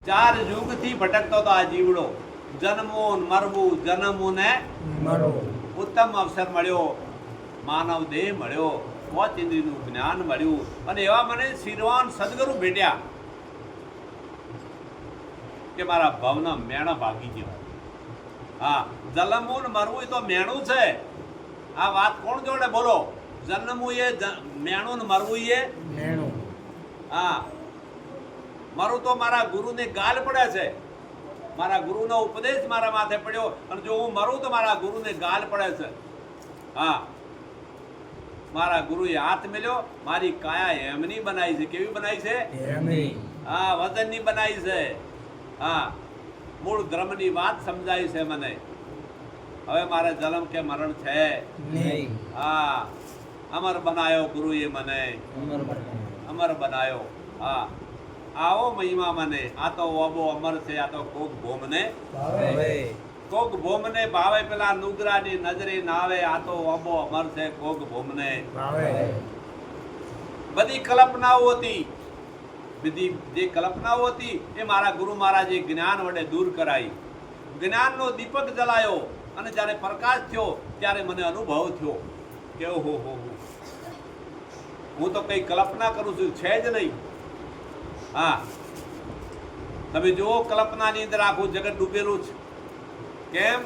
ચાર યુગથી ભટકતો હતો આ જીવડો. જન્મવું ને મરવું, જન્મવું ને મરવું. ઉત્તમ અવસર મળ્યો, માનવ દેહ મળ્યો, પાંચ ઇન્દ્રિયનું જ્ઞાન મળ્યું અને એવા મને શ્રીવાન સદગુરુ ભેટ્યા કે મારા ભાવના મેણા ભાગી ગયો. હા, જન્મવું ને મરવું એ તો મેણું છે. આ વાત કોણ જોડે બોલો? જન્મવું એ મેણું ને મરવું એ મેણું. હા, મારું તો મારા ગુરુને ગાલ પડે છે. મારા ગુરુનો ઉપદેશ મારા માથે પડ્યો અને જો હું મરું તો મારા ગુરુને ગાલ પડે છે. હા, મારા ગુરુએ હાથ મેલ્યો, મારી કાયા એમની બનાવી છે. કેવી બનાવી છે? એમની. હા, વજનની બનાવી છે. હા, મૂળ ધર્મની વાત સમજાય છે મને. હવે મારે જન્મ કે મરણ છે નહીં. હા, અમર બનાયો ગુરુએ મને, અમર બનાયો. હા, આવો મહિમા મને. આ તો ઓબો અમર છે, આ તો કોક ભોમને ભાવે. કોક ભોમને ભાવે. પેલા નુગરાની નજરે ના આવે. આ તો ઓબો અમર છે, કોક ભોમને ભાવે. બધી કલ્પનાઓ હતી. બધી જે કલ્પનાઓ હતી એ મારા ગુરુ મહારાજે જ્ઞાન વડે દૂર કરાઈ. જ્ઞાનનો દીપક જલાયો અને જ્યારે પ્રકાશ થયો ત્યારે મને અનુભવ થયો કે ઓહો હો, હું તો કઈ કલ્પના કરું છું, છે જ નહીં. હા, તમે જુઓ, કલ્પનાની અંદર આખું જગત ડૂબેલું છે. કેમ?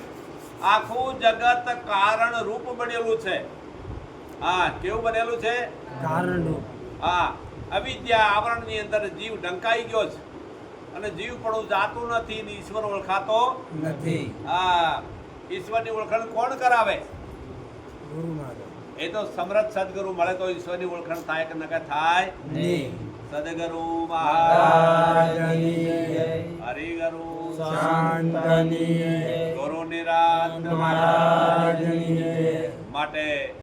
આખું જગત કારણ રૂપ બનેલું છે. હા, કેવું બનેલું છે? કારણરૂપ. હા, અવિદ્યા આવરણની અંદર જીવ ઢંકાઈ ગયો છે અને જીવ પણ જાતું નથી ને ઈશ્વર ઓળખાતો નથી. હા, ઈશ્વરની ઓળખાણ કોણ કરાવે? ગુરુ મહારાજ. એ તો સમર્થ સદગુરુ મળે તો ઈશ્વરની ઓળખાણ થાય કે ન થાય? નહીં. સદગુરુ મહારાજની જય. હરિગુરુ શાંતની. ગુરુ નિરાંત મહારાજની જય. માટે